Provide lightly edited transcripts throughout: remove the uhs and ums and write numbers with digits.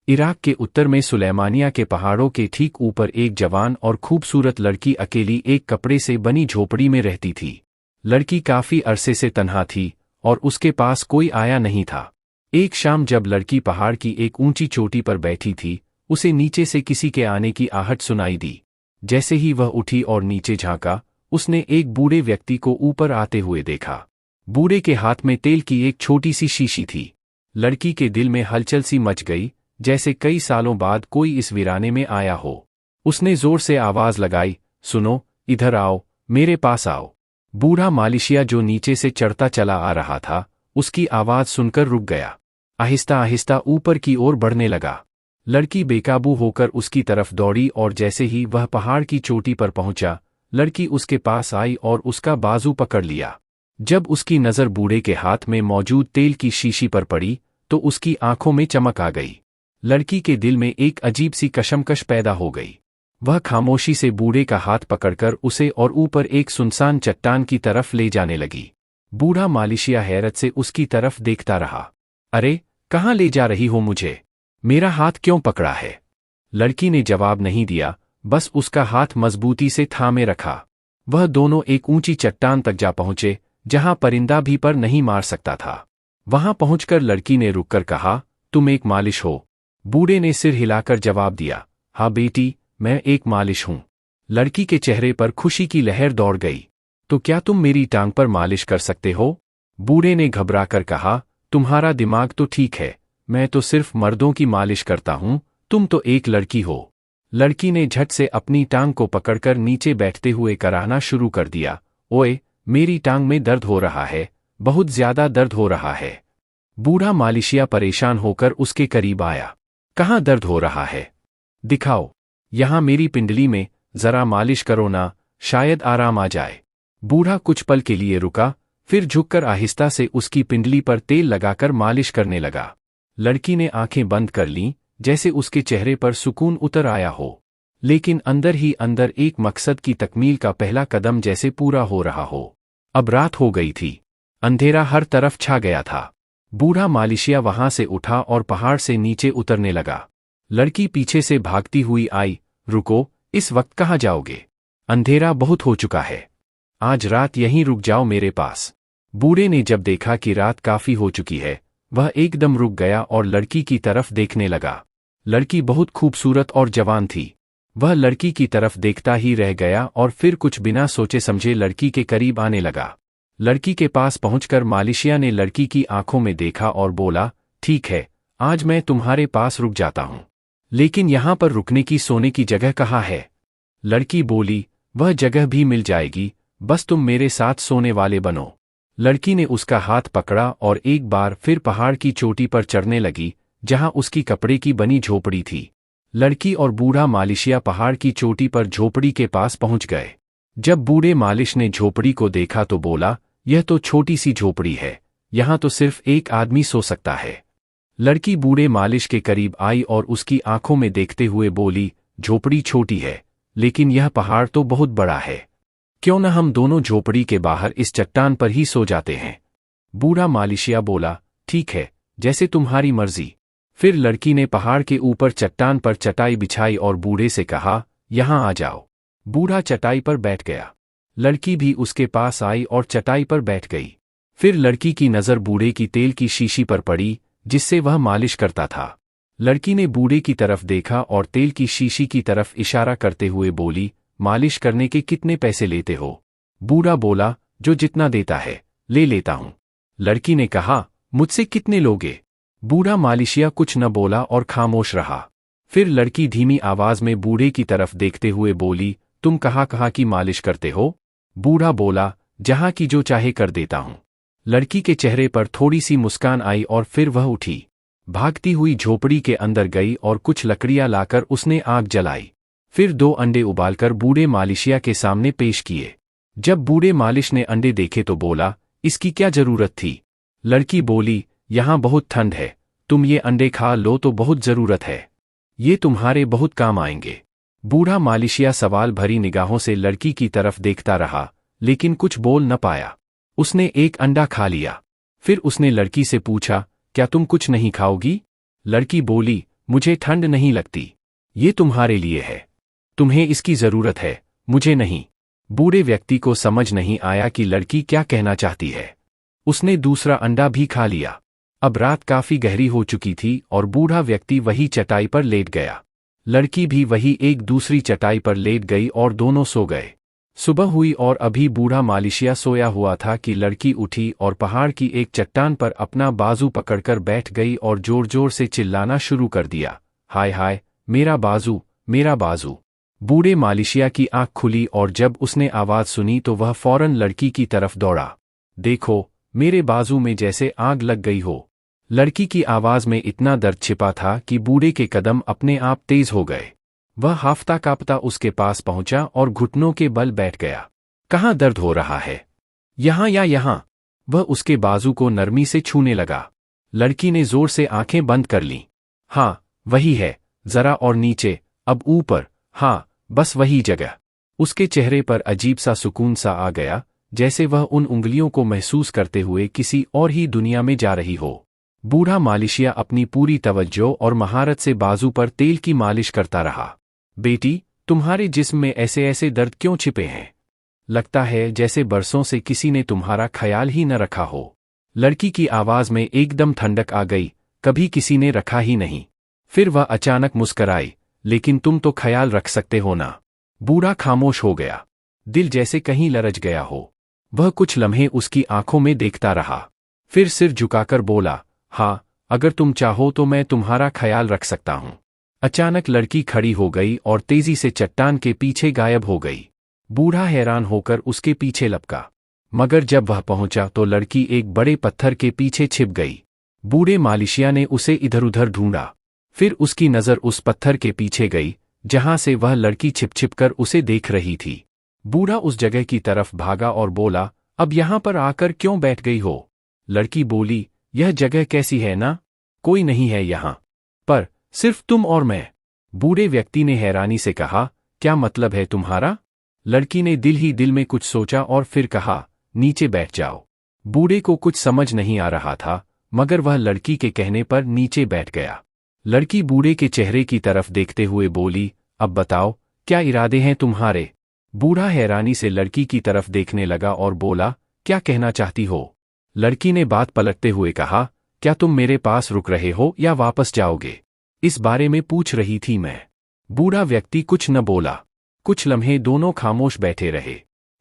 Iraq के उत्तर में Sulaymaniyah के पहाड़ों के ठीक ऊपर एक जवान और खूबसूरत लड़की अकेली एक कपड़े से बनी झोपड़ी में रहती थी। लड़की काफी अरसे से तन्हा थी और उसके पास कोई आया नहीं था। एक शाम जब लड़की पहाड़ की एक ऊंची चोटी पर बैठी थी, उसे नीचे से किसी के आने की आहट सुनाई दी। जैसे ही वह उठी और नीचे झांका, उसने एक बूढ़े व्यक्ति को ऊपर आते हुए देखा। बूढ़े के हाथ में तेल की एक छोटी सी शीशी थी। लड़की के दिल में हलचल सी मच गई, जैसे कई सालों बाद कोई इस वीराने में आया हो। उसने जोर से आवाज लगाई, सुनो, इधर आओ, मेरे पास आओ। बूढ़ा मालिशिया जो नीचे से चढ़ता चला आ रहा था, उसकी आवाज सुनकर रुक गया। आहिस्ता आहिस्ता ऊपर की ओर बढ़ने लगा। लड़की बेकाबू होकर उसकी तरफ दौड़ी और जैसे ही वह पहाड़ की चोटी पर पहुंचा, लड़की उसके पास आई और उसका बाजू पकड़ लिया। जब उसकी नज़र बूढ़े के हाथ में मौजूद तेल की शीशी पर पड़ी, तो उसकी आंखों में चमक आ गई। लड़की के दिल में एक अजीब सी कशमकश पैदा हो गई। वह खामोशी से बूढ़े का हाथ पकड़कर उसे और ऊपर एक सुनसान चट्टान की तरफ ले जाने लगी। बूढ़ा मालिशिया हैरत से उसकी तरफ देखता रहा। अरे, कहाँ ले जा रही हो मुझे? मेरा हाथ क्यों पकड़ा है? लड़की ने जवाब नहीं दिया, बस उसका हाथ मजबूती से थामे रखा। वह दोनों एक ऊंची चट्टान तक जा पहुंचे, जहां परिंदा भी पर नहीं मार सकता था। वहां पहुंचकर लड़की ने रुककर कहा, तुम एक मालिश हो? बूढ़े ने सिर हिलाकर जवाब दिया, हाँ बेटी, मैं एक मालिश हूं। लड़की के चेहरे पर खुशी की लहर दौड़ गई। तो क्या तुम मेरी टांग पर मालिश कर सकते हो? बूढ़े ने घबराकर कहा, तुम्हारा दिमाग तो ठीक है, मैं तो सिर्फ मर्दों की मालिश करता हूं, तुम तो एक लड़की हो। लड़की ने झट से अपनी टांग को पकड़कर नीचे बैठते हुए कराहना शुरू कर दिया, ओए, मेरी टांग में दर्द हो रहा है, बहुत ज्यादा दर्द हो रहा है। बूढ़ा मालिशिया परेशान होकर उसके करीब आया। कहाँ दर्द हो रहा है? दिखाओ, यहाँ मेरी पिंडली में, जरा मालिश करो ना, शायद आराम आ जाए। बूढ़ा कुछ पल के लिए रुका, फिर झुककर आहिस्ता से उसकी पिंडली पर तेल लगाकर मालिश करने लगा। लड़की ने आंखें बंद कर लीं, जैसे उसके चेहरे पर सुकून उतर आया हो। लेकिन अंदर ही अंदर एक मकसद की तकमील का पहला कदम जैसे पूरा हो रहा हो। अब रात हो गई थी। अंधेरा हर तरफ छा गया था। बूढ़ा मालिशिया वहां से उठा और पहाड़ से नीचे उतरने लगा। लड़की पीछे से भागती हुई आई, रुको, इस वक्त कहाँ जाओगे? अंधेरा बहुत हो चुका है। आज रात यहीं रुक जाओ मेरे पास। बूढ़े ने जब देखा कि रात काफी हो चुकी है, वह एकदम रुक गया और लड़की की तरफ देखने लगा। लड़की बहुत खूबसूरत और जवान थी। वह लड़की की तरफ देखता ही रह गया और फिर कुछ बिना सोचे समझे लड़की के करीब आने लगा। लड़की के पास पहुंचकर मालिशिया ने लड़की की आंखों में देखा और बोला, ठीक है, आज मैं तुम्हारे पास रुक जाता हूं, लेकिन यहां पर रुकने की सोने की जगह कहाँ है? लड़की बोली, वह जगह भी मिल जाएगी, बस तुम मेरे साथ सोने वाले बनो। लड़की ने उसका हाथ पकड़ा और एक बार फिर पहाड़ की चोटी पर चढ़ने लगी, जहां उसकी कपड़े की बनी झोपड़ी थी। लड़की और बूढ़ा मालिशिया पहाड़ की चोटी पर झोपड़ी के पास पहुंच गए। जब बूढ़े मालिश ने झोपड़ी को देखा तो बोला, यह तो छोटी सी झोपड़ी है, यहां तो सिर्फ एक आदमी सो सकता है। लड़की बूढ़े मालिश के करीब आई और उसकी आंखों में देखते हुए बोली, झोपड़ी छोटी है, लेकिन यह पहाड़ तो बहुत बड़ा है। क्यों न हम दोनों झोपड़ी के बाहर इस चट्टान पर ही सो जाते हैं? बूढ़ा मालिशिया बोला, ठीक है, जैसे तुम्हारी मर्जी। फिर लड़की ने पहाड़ के ऊपर चट्टान पर चटाई बिछाई और बूढ़े से कहा, यहां आ जाओ। बूढ़ा चटाई पर बैठ गया। लड़की भी उसके पास आई और चटाई पर बैठ गई। फिर लड़की की नज़र बूढ़े की तेल की शीशी पर पड़ी, जिससे वह मालिश करता था। लड़की ने बूढ़े की तरफ देखा और तेल की शीशी की तरफ इशारा करते हुए बोली, मालिश करने के कितने पैसे लेते हो? बूढ़ा बोला, जो जितना देता है, ले लेता हूं। लड़की ने कहा, मुझसे कितने लोगे? बूढ़ा मालिशिया कुछ न बोला और खामोश रहा। फिर लड़की धीमी आवाज में बूढ़े की तरफ देखते हुए बोली, तुम कहाँ की मालिश करते हो? बूढ़ा बोला, जहां की जो चाहे कर देता हूं। लड़की के चेहरे पर थोड़ी सी मुस्कान आई और फिर वह उठी, भागती हुई झोपड़ी के अंदर गई और कुछ लकड़ियां लाकर उसने आग जलाई। फिर 2 अंडे उबालकर बूढ़े मालिशिया के सामने पेश किए। जब बूढ़े मालिश ने अंडे देखे तो बोला, इसकी क्या जरूरत थी? लड़की बोली, यहां बहुत ठंड है, तुम ये अंडे खा लो तो बहुत जरूरत है, ये तुम्हारे बहुत काम आएंगे। बूढ़ा मालिशिया सवाल भरी निगाहों से लड़की की तरफ देखता रहा, लेकिन कुछ बोल न पाया। उसने एक अंडा खा लिया। फिर उसने लड़की से पूछा, क्या तुम कुछ नहीं खाओगी? लड़की बोली, मुझे ठंड नहीं लगती। ये तुम्हारे लिए है। तुम्हें इसकी जरूरत है, मुझे नहीं। बूढ़े व्यक्ति को समझ नहीं आया कि लड़की क्या कहना चाहती है। उसने दूसरा अंडा भी खा लिया। अब रात काफी गहरी हो चुकी थी और बूढ़ा व्यक्ति वही चटाई पर लेट गया। लड़की भी वही एक दूसरी चटाई पर लेट गई और दोनों सो गए। सुबह हुई और अभी बूढ़ा मालिशिया सोया हुआ था कि लड़की उठी और पहाड़ की एक चट्टान पर अपना बाजू पकड़कर बैठ गई और जोर जोर से चिल्लाना शुरू कर दिया, हाय हाय, मेरा बाजू, मेरा बाजू। बूढ़े मालिशिया की आंख खुली और जब उसने आवाज सुनी तो वह फौरन लड़की की तरफ दौड़ा। देखो, मेरे बाजू में जैसे आग लग गई हो। लड़की की आवाज में इतना दर्द छिपा था कि बूढ़े के कदम अपने आप तेज हो गए। वह हाफता कांपता उसके पास पहुंचा और घुटनों के बल बैठ गया। कहाँ दर्द हो रहा है? यहाँ या यहाँ? वह उसके बाजू को नरमी से छूने लगा। लड़की ने जोर से आंखें बंद कर लीं। हाँ, वही है, जरा और नीचे, अब ऊपर, हाँ, बस वही जगह। उसके चेहरे पर अजीब सा सुकून सा आ गया, जैसे वह उन उंगलियों को महसूस करते हुए किसी और ही दुनिया में जा रही हो। बूढ़ा मालिशिया अपनी पूरी तवज्जो और महारत से बाजू पर तेल की मालिश करता रहा। बेटी, तुम्हारे जिस्म में ऐसे ऐसे दर्द क्यों छिपे हैं? लगता है जैसे बरसों से किसी ने तुम्हारा ख्याल ही न रखा हो। लड़की की आवाज में एकदम ठंडक आ गई, कभी किसी ने रखा ही नहीं। फिर वह अचानक मुस्कराई, लेकिन तुम तो ख्याल रख सकते हो ना। बूढ़ा खामोश हो गया, दिल जैसे कहीं लरज गया हो। वह कुछ लम्हे उसकी आंखों में देखता रहा, फिर सिर झुकाकर बोला, हाँ, अगर तुम चाहो तो मैं तुम्हारा ख्याल रख सकता हूं। अचानक लड़की खड़ी हो गई और तेजी से चट्टान के पीछे गायब हो गई। बूढ़ा हैरान होकर उसके पीछे लपका, मगर जब वह पहुंचा तो लड़की एक बड़े पत्थर के पीछे छिप गई। बूढ़े मालिशिया ने उसे इधर उधर ढूंढा, फिर उसकी नजर उस पत्थर के पीछे गई जहां से वह लड़की छिप छिप कर उसे देख रही थी। बूढ़ा उस जगह की तरफ भागा और बोला, अब यहां पर आकर क्यों बैठ गई हो? लड़की बोली, यह जगह कैसी है ना, कोई नहीं है यहां पर, सिर्फ तुम और मैं। बूढ़े व्यक्ति ने हैरानी से कहा, क्या मतलब है तुम्हारा? लड़की ने दिल ही दिल में कुछ सोचा और फिर कहा, नीचे बैठ जाओ। बूढ़े को कुछ समझ नहीं आ रहा था, मगर वह लड़की के कहने पर नीचे बैठ गया। लड़की बूढ़े के चेहरे की तरफ देखते हुए बोली, अब बताओ, क्या इरादे हैं तुम्हारे? बूढ़ा हैरानी से लड़की की तरफ देखने लगा और बोला, क्या कहना चाहती हो? लड़की ने बात पलटते हुए कहा, क्या तुम मेरे पास रुक रहे हो या वापस जाओगे? इस बारे में पूछ रही थी मैं। बूढ़ा व्यक्ति कुछ न बोला। कुछ लम्हे दोनों खामोश बैठे रहे।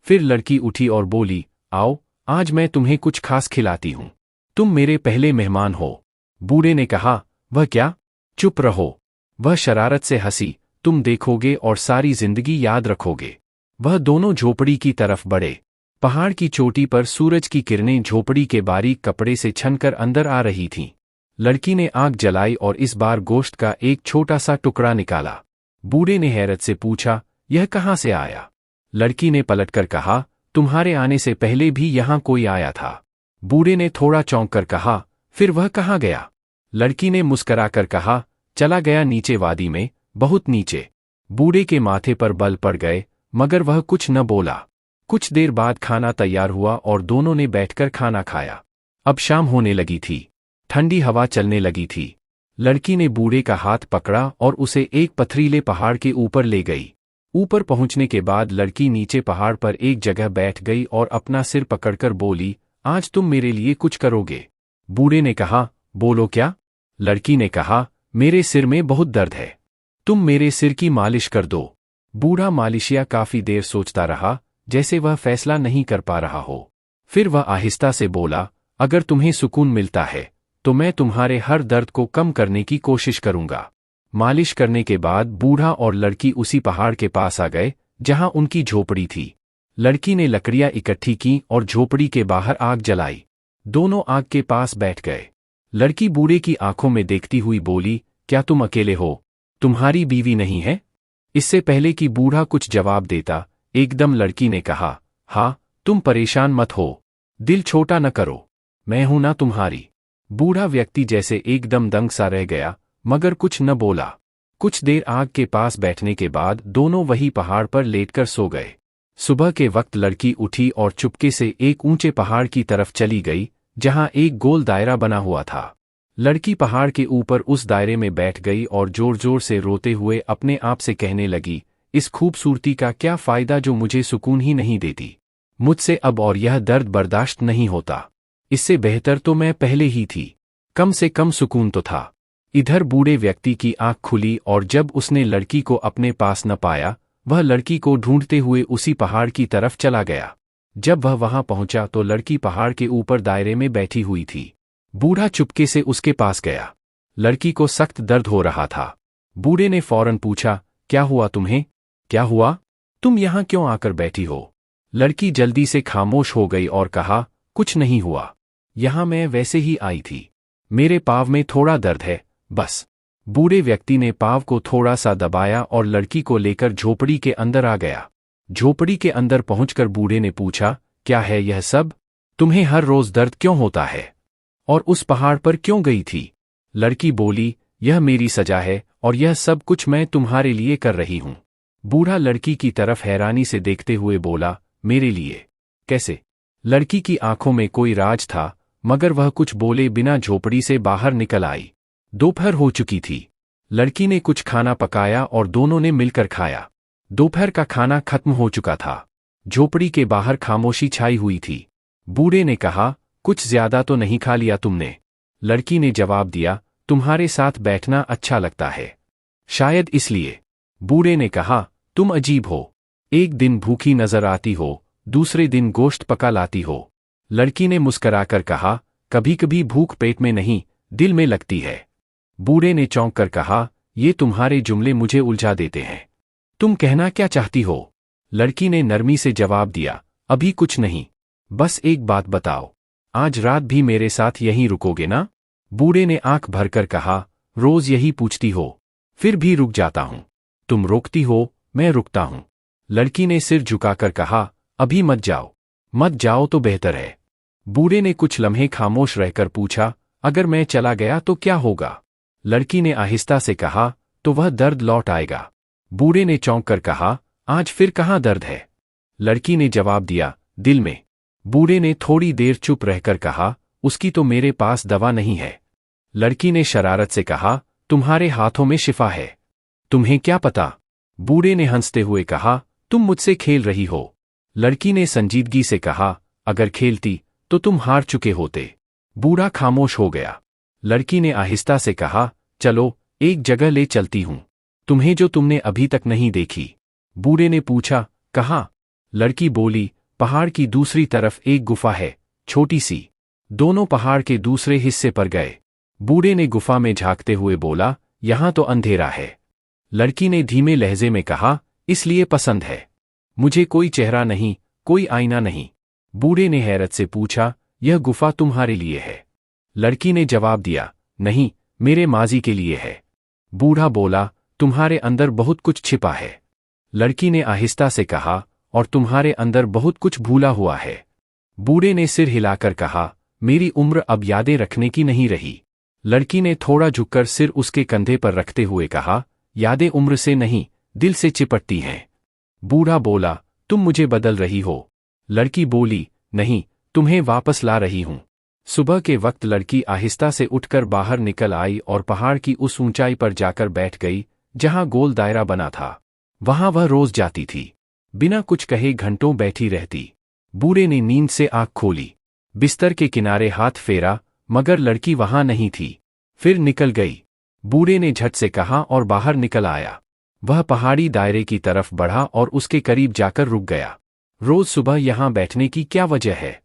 फिर लड़की उठी और बोली, आओ, आज मैं तुम्हें कुछ खास खिलाती हूं। तुम मेरे पहले मेहमान हो। बूढ़े ने कहा, वह क्या? चुप रहो। वह शरारत से हंसी, तुम देखोगे और सारी जिंदगी याद रखोगे। वह दोनों झोपड़ी की तरफ बढ़े। पहाड़ की चोटी पर सूरज की किरणें झोपड़ी के बारीक कपड़े से छनकर अंदर आ रही थीं। लड़की ने आग जलाई और इस बार गोश्त का एक छोटा सा टुकड़ा निकाला। बूढ़े ने हैरत से पूछा, यह कहाँ से आया? लड़की ने पलटकर कहा, तुम्हारे आने से पहले भी यहाँ कोई आया था। बूढ़े ने थोड़ा चौंक कर कहा, फिर वह कहाँ गया? लड़की ने मुस्कराकर कहा, चला गया नीचे वादी में, बहुत नीचे। बूढ़े के माथे पर बल पड़ गए, मगर वह कुछ न बोला। कुछ देर बाद खाना तैयार हुआ और दोनों ने बैठकर खाना खाया। अब शाम होने लगी थी, ठंडी हवा चलने लगी थी। लड़की ने बूढ़े का हाथ पकड़ा और उसे एक पथरीले पहाड़ के ऊपर ले गई। ऊपर पहुंचने के बाद लड़की नीचे पहाड़ पर एक जगह बैठ गई और अपना सिर पकड़कर बोली, आज तुम मेरे लिए कुछ करोगे? बूढ़े ने कहा, बोलो क्या? लड़की ने कहा, मेरे सिर में बहुत दर्द है, तुम मेरे सिर की मालिश कर दो। बूढ़ा मालिशिया काफी देर सोचता रहा, जैसे वह फैसला नहीं कर पा रहा हो। फिर वह आहिस्ता से बोला, अगर तुम्हें सुकून मिलता है तो मैं तुम्हारे हर दर्द को कम करने की कोशिश करूंगा। मालिश करने के बाद बूढ़ा और लड़की उसी पहाड़ के पास आ गए जहां उनकी झोपड़ी थी। लड़की ने लकड़ियां इकट्ठी की और झोपड़ी के बाहर आग जलाई। दोनों आग के पास बैठ गए। लड़की बूढ़े की आंखों में देखती हुई बोली, क्या तुम अकेले हो? तुम्हारी बीवी नहीं है? इससे पहले कि बूढ़ा कुछ जवाब देता, एकदम लड़की ने कहा, हाँ, तुम परेशान मत हो, दिल छोटा न करो, मैं हूं ना तुम्हारी। बूढ़ा व्यक्ति जैसे एकदम दंग सा रह गया, मगर कुछ न बोला। कुछ देर आग के पास बैठने के बाद दोनों वही पहाड़ पर लेटकर सो गए। सुबह के वक्त लड़की उठी और चुपके से एक ऊंचे पहाड़ की तरफ चली गई, जहां एक गोल दायरा बना हुआ था। लड़की पहाड़ के ऊपर उस दायरे में बैठ गई और जोर जोर से रोते हुए अपने आप से कहने लगी, इस खूबसूरती का क्या फायदा जो मुझे सुकून ही नहीं देती। मुझसे अब और यह दर्द बर्दाश्त नहीं होता। इससे बेहतर तो मैं पहले ही थी। कम से कम सुकून तो था। इधर बूढ़े व्यक्ति की आंख खुली और जब उसने लड़की को अपने पास न पाया, वह लड़की को ढूंढते हुए उसी पहाड़ की तरफ चला गया। जब वह वहां पहुंचा तो लड़की पहाड़ के ऊपर दायरे में बैठी हुई थी। बूढ़ा चुपके से उसके पास गया। लड़की को सख्त दर्द हो रहा था। बूढ़े ने फौरन पूछा, क्या हुआ तुम्हें? क्या हुआ? तुम यहां क्यों आकर बैठी हो? लड़की जल्दी से खामोश हो गई और कहा, कुछ नहीं हुआ। यहां मैं वैसे ही आई थी। मेरे पाँव में थोड़ा दर्द है, बस। बूढ़े व्यक्ति ने पाँव को थोड़ा सा दबाया और लड़की को लेकर झोपड़ी के अंदर आ गया। झोपड़ी के अंदर पहुंचकर बूढ़े ने पूछा, क्या है यह सब? तुम्हें हर रोज दर्द क्यों होता है? और उस पहाड़ पर क्यों गई थी? लड़की बोली, यह मेरी सजा है और यह सब कुछ मैं तुम्हारे लिए कर रही हूं। बूढ़ा लड़की की तरफ हैरानी से देखते हुए बोला, मेरे लिए? कैसे? लड़की की आंखों में कोई राज था, मगर वह कुछ बोले बिना झोपड़ी से बाहर निकल आई। दोपहर हो चुकी थी। लड़की ने कुछ खाना पकाया और दोनों ने मिलकर खाया। दोपहर का खाना खत्म हो चुका था। झोपड़ी के बाहर खामोशी छाई हुई थी। बूढ़े ने कहा, कुछ ज्यादा तो नहीं खा लिया तुमने? लड़की ने जवाब दिया, तुम्हारे साथ बैठना अच्छा लगता है, शायद इसलिए। बूढ़े ने कहा, तुम अजीब हो। एक दिन भूखी नजर आती हो, दूसरे दिन गोश्त पका लाती हो। लड़की ने मुस्कराकर कहा, कभी कभी भूख पेट में नहीं, दिल में लगती है। बूढ़े ने चौंक कर कहा, ये तुम्हारे जुमले मुझे उलझा देते हैं। तुम कहना क्या चाहती हो? लड़की ने नरमी से जवाब दिया, अभी कुछ नहीं। बस एक बात बताओ, आज रात भी मेरे साथ यहीं रुकोगे ना? बूढ़े ने आंख भरकर कहा, रोज यही पूछती हो, फिर भी रुक जाता हूं। तुम रोकती हो, मैं रुकता हूं। लड़की ने सिर झुकाकर कहा, अभी मत जाओ। मत जाओ तो बेहतर है। बूढ़े ने कुछ लम्हे खामोश रहकर पूछा, अगर मैं चला गया तो क्या होगा? लड़की ने आहिस्ता से कहा, तो वह दर्द लौट आएगा। बूढ़े ने चौंक कर कहा, आज फिर कहाँ दर्द है? लड़की ने जवाब दिया, दिल में। बूढ़े ने थोड़ी देर चुप रहकर कहा, उसकी तो मेरे पास दवा नहीं है। लड़की ने शरारत से कहा, तुम्हारे हाथों में शिफा है। तुम्हें क्या पता? बूढ़े ने हंसते हुए कहा, तुम मुझसे खेल रही हो। लड़की ने संजीदगी से कहा, अगर खेलती तो तुम हार चुके होते। बूढ़ा खामोश हो गया। लड़की ने आहिस्ता से कहा, चलो एक जगह ले चलती हूं, तुम्हें जो तुमने अभी तक नहीं देखी। बूढ़े ने पूछा, कहाँ? लड़की बोली, पहाड़ की दूसरी तरफ एक गुफा है, छोटी सी। दोनों पहाड़ के दूसरे हिस्से पर गए। बूढ़े ने गुफा में झांकते हुए बोला, यहां तो अंधेरा है। लड़की ने धीमे लहजे में कहा, इसलिए पसंद है। मुझे कोई चेहरा नहीं, कोई आईना नहीं। बूढ़े ने हैरत से पूछा, यह गुफा तुम्हारे लिए है? लड़की ने जवाब दिया, नहीं, मेरे माजी के लिए है। बूढ़ा बोला, तुम्हारे अंदर बहुत कुछ छिपा है। लड़की ने आहिस्ता से कहा, और तुम्हारे अंदर बहुत कुछ भूला हुआ है। बूढ़े ने सिर हिलाकर कहा, मेरी उम्र अब यादें रखने की नहीं रही। लड़की ने थोड़ा झुककर सिर उसके कंधे पर रखते हुए कहा, यादें उम्र से नहीं, दिल से चिपटती हैं। बूढ़ा बोला, तुम मुझे बदल रही हो। लड़की बोली, नहीं, तुम्हें वापस ला रही हूं। सुबह के वक्त लड़की आहिस्ता से उठकर बाहर निकल आई और पहाड़ की उस ऊंचाई पर जाकर बैठ गई जहां गोल दायरा बना था। वहां वह रोज जाती थी। बिना कुछ कहे घंटों बैठी रहती। बूढ़े ने नींद से आंख खोली। बिस्तर के किनारे हाथ फेरा, मगर लड़की वहां नहीं थी। फिर निकल गई। बूढ़े ने झट से कहा और बाहर निकल आया। वह पहाड़ी दायरे की तरफ बढ़ा और उसके करीब जाकर रुक गया। रोज सुबह यहां बैठने की क्या वजह है?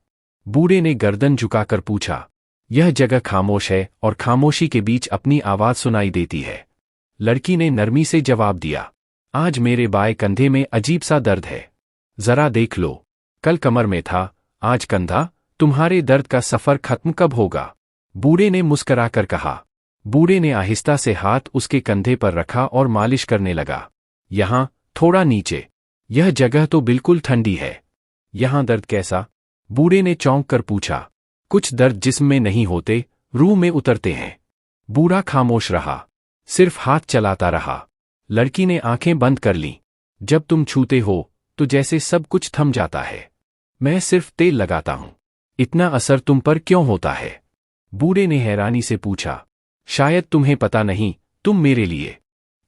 बूढ़े ने गर्दन झुकाकर पूछा। यह जगह खामोश है और खामोशी के बीच अपनी आवाज सुनाई देती है। लड़की ने नरमी से जवाब दिया, आज मेरे बाएं कंधे में अजीब सा दर्द है। जरा देख लो, कल कमर में था, आज कंधा। तुम्हारे दर्द का सफर खत्म कब होगा? बूढ़े ने मुस्कराकर कहा। बूढ़े ने आहिस्ता से हाथ उसके कंधे पर रखा और मालिश करने लगा। यहां, थोड़ा नीचे। यह जगह तो बिल्कुल ठंडी है। यहां दर्द कैसा? बूढ़े ने चौंक कर पूछा। कुछ दर्द जिस्म में नहीं होते, रूह में उतरते हैं। बूढ़ा खामोश रहा, सिर्फ हाथ चलाता रहा। लड़की ने आंखें बंद कर लीं। जब तुम छूते हो तो जैसे सब कुछ थम जाता है। मैं सिर्फ तेल लगाता हूं। इतना असर तुम पर क्यों होता है? बूढ़े ने हैरानी से पूछा। शायद तुम्हें पता नहीं, तुम मेरे लिए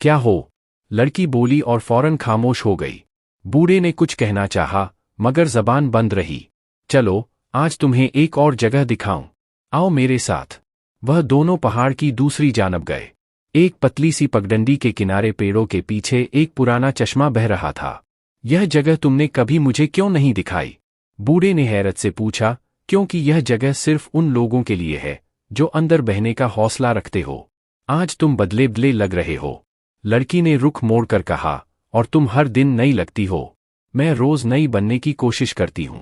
क्या हो? लड़की बोली और फौरन खामोश हो गई। बूढ़े ने कुछ कहना चाहा, मगर जबान बंद रही। चलो, आज तुम्हें एक और जगह दिखाऊं। आओ मेरे साथ। वह दोनों पहाड़ की दूसरी जानब गए। एक पतली सी पगडंडी के किनारे पेड़ों के पीछे एक पुराना चश्मा बह रहा था। यह जगह तुमने कभी मुझे क्यों नहीं दिखाई? बूढ़े ने हैरत से पूछा। क्योंकि यह जगह सिर्फ उन लोगों के लिए है जो अंदर बहने का हौसला रखते हो। आज तुम बदले बदले लग रहे हो। लड़की ने रुख मोड़कर कहा, और तुम हर दिन नई लगती हो। मैं रोज नई बनने की कोशिश करती हूं,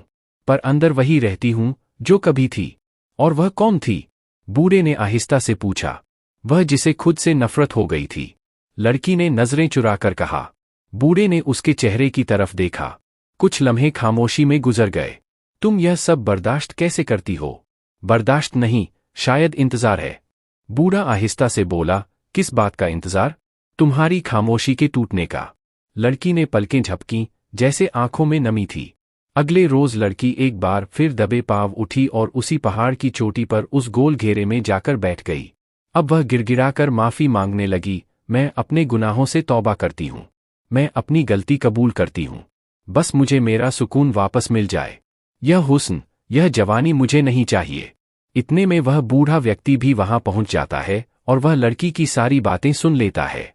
पर अंदर वही रहती हूं जो कभी थी। और वह कौन थी? बूढ़े ने आहिस्ता से पूछा। वह जिसे खुद से नफरत हो गई थी। लड़की ने नजरें चुराकर कहा। बूढ़े ने उसके चेहरे की तरफ देखा। कुछ लम्हे खामोशी में गुजर गए। तुम यह सब बर्दाश्त कैसे करती हो? बर्दाश्त नहीं, शायद इंतजार है। बूढ़ा आहिस्ता से बोला। किस बात का इंतजार? तुम्हारी खामोशी के टूटने का। लड़की ने पलकें झपकीं, जैसे आंखों में नमी थी। अगले रोज लड़की एक बार फिर दबे पांव उठी और उसी पहाड़ की चोटी पर उस गोल घेरे में जाकर बैठ गई। अब वह गिड़गिड़ाकर माफी मांगने लगी। मैं अपने गुनाहों से तौबा करती हूँ। मैं अपनी गलती कबूल करती हूँ। बस मुझे मेरा सुकून वापस मिल जाए। यह हुस्न, यह जवानी मुझे नहीं चाहिए। इतने में वह बूढ़ा व्यक्ति भी वहां पहुंच जाता है और वह लड़की की सारी बातें सुन लेता है।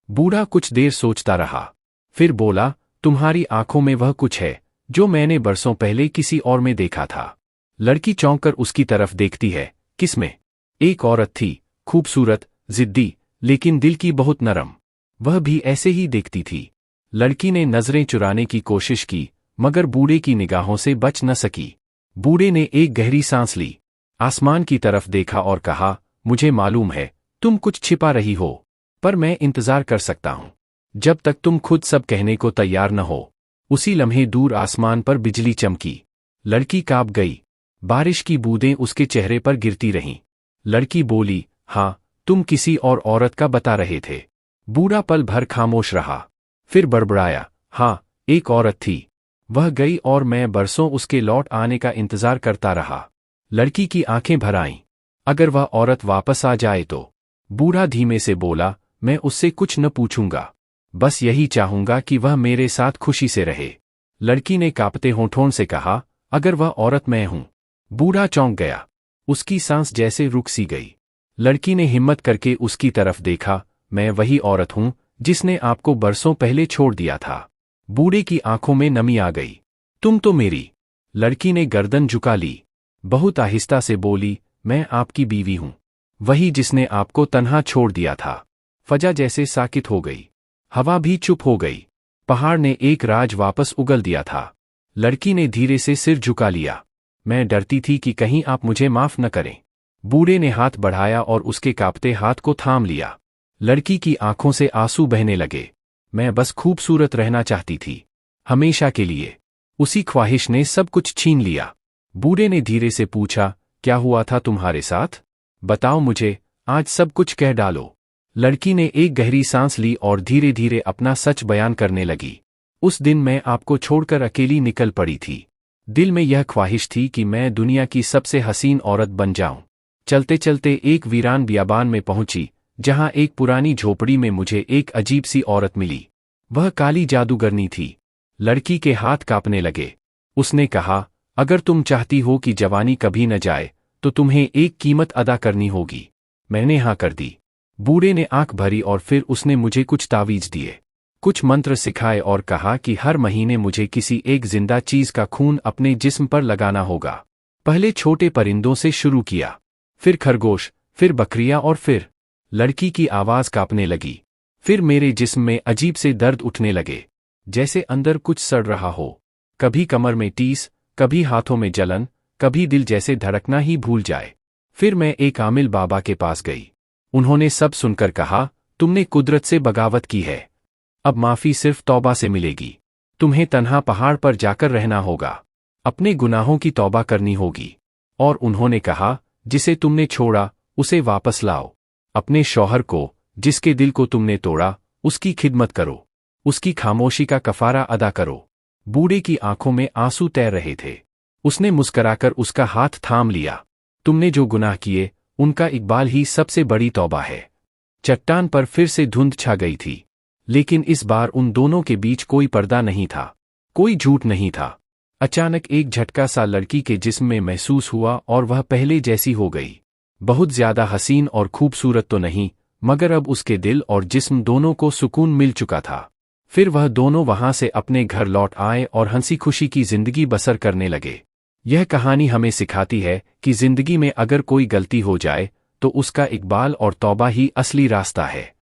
बूढ़ा कुछ देर सोचता रहा, फिर बोला, तुम्हारी आंखों में वह कुछ है जो मैंने बरसों पहले किसी और में देखा था। लड़की चौंक कर उसकी तरफ देखती है। किसमें? एक औरत थी, खूबसूरत, जिद्दी, लेकिन दिल की बहुत नरम। वह भी ऐसे ही देखती थी। लड़की ने नजरें चुराने की कोशिश की, मगर बूढ़े की निगाहों से बच न सकी। बूढ़े ने एक गहरी सांस ली, आसमान की तरफ देखा और कहा, मुझे मालूम है तुम कुछ छिपा रही हो, पर मैं इंतजार कर सकता हूं जब तक तुम खुद सब कहने को तैयार न हो। उसी लम्हे दूर आसमान पर बिजली चमकी। लड़की कांप गई। बारिश की बूंदें उसके चेहरे पर गिरती रहीं। लड़की बोली, हाँ, तुम किसी और औरत का बता रहे थे। बूढ़ा पल भर खामोश रहा, फिर बड़बड़ाया, हाँ, एक औरत थी। वह गई और मैं बरसों उसके लौट आने का इंतजार करता रहा। लड़की की आंखें भर आईं। अगर वह औरत वापस आ जाए तो? बूढ़ा धीमे से बोला, मैं उससे कुछ न पूछूंगा, बस यही चाहूंगा कि वह मेरे साथ खुशी से रहे। लड़की ने कांपते होठों से कहा, अगर वह औरत मैं हूं? बूढ़ा चौंक गया। उसकी सांस जैसे रुक सी गई। लड़की ने हिम्मत करके उसकी तरफ देखा। मैं वही औरत हूं जिसने आपको बरसों पहले छोड़ दिया था। बूढ़े की आंखों में नमी आ गई। तुम तो मेरी। लड़की ने गर्दन झुका ली। बहुत आहिस्ता से बोली, मैं आपकी बीवी हूं, वही जिसने आपको तन्हा छोड़ दिया था। फजा जैसे साकित हो गई। हवा भी चुप हो गई। पहाड़ ने एक राज वापस उगल दिया था। लड़की ने धीरे से सिर झुका लिया। मैं डरती थी कि कहीं आप मुझे माफ न करें। बूढ़े ने हाथ बढ़ाया और उसके कांपते हाथ को थाम लिया। लड़की की आंखों से आंसू बहने लगे। मैं बस खूबसूरत रहना चाहती थी, हमेशा के लिए। उसी ख्वाहिश ने सब कुछ छीन लिया। बूढ़े ने धीरे से पूछा, क्या हुआ था तुम्हारे साथ? बताओ मुझे, आज सब कुछ कह डालो। लड़की ने एक गहरी सांस ली और धीरे धीरे अपना सच बयान करने लगी। उस दिन मैं आपको छोड़कर अकेली निकल पड़ी थी। दिल में यह ख्वाहिश थी कि मैं दुनिया की सबसे हसीन औरत बन जाऊं। चलते चलते एक वीरान बियाबान में पहुंची, जहां एक पुरानी झोपड़ी में मुझे एक अजीब सी औरत मिली। वह काली जादूगरनी थी। लड़की के हाथ कांपने लगे। उसने कहा, अगर तुम चाहती हो कि जवानी कभी न जाए तो तुम्हें एक कीमत अदा करनी होगी। मैंने हाँ कर दी। बूढ़े ने आंख भरी और फिर उसने मुझे कुछ तावीज दिए, कुछ मंत्र सिखाए और कहा कि हर महीने मुझे किसी एक जिंदा चीज का खून अपने जिस्म पर लगाना होगा। पहले छोटे परिंदों से शुरू किया, फिर खरगोश, फिर बकरियां और फिर। लड़की की आवाज कांपने लगी। फिर मेरे जिस्म में अजीब से दर्द उठने लगे, जैसे अंदर कुछ सड़ रहा हो। कभी कमर में टीस, कभी हाथों में जलन, कभी दिल जैसे धड़कना ही भूल जाए। फिर मैं एक आमिल बाबा के पास गई। उन्होंने सब सुनकर कहा, तुमने कुदरत से बगावत की है। अब माफी सिर्फ तौबा से मिलेगी। तुम्हें तन्हा पहाड़ पर जाकर रहना होगा, अपने गुनाहों की तौबा करनी होगी। और उन्होंने कहा, जिसे तुमने छोड़ा उसे वापस लाओ। अपने शौहर को, जिसके दिल को तुमने तोड़ा, उसकी खिदमत करो। उसकी खामोशी का कफारा अदा करो। बूढ़े की आंखों में आंसू तैर रहे थे। उसने मुस्कराकर उसका हाथ थाम लिया। तुमने जो गुनाह किए उनका इकबाल ही सबसे बड़ी तौबा है। चट्टान पर फिर से धुंध छा गई थी, लेकिन इस बार उन दोनों के बीच कोई पर्दा नहीं था, कोई झूठ नहीं था। अचानक एक झटका सा लड़की के जिस्म में महसूस हुआ और वह पहले जैसी हो गई। बहुत ज्यादा हसीन और खूबसूरत तो नहीं, मगर अब उसके दिल और जिस्म दोनों को सुकून मिल चुका था। फिर वह दोनों वहां से अपने घर लौट आए और हंसी खुशी की जिंदगी बसर करने लगे। यह कहानी हमें सिखाती है कि जिंदगी में अगर कोई गलती हो जाए तो उसका इकबाल और तौबा ही असली रास्ता है।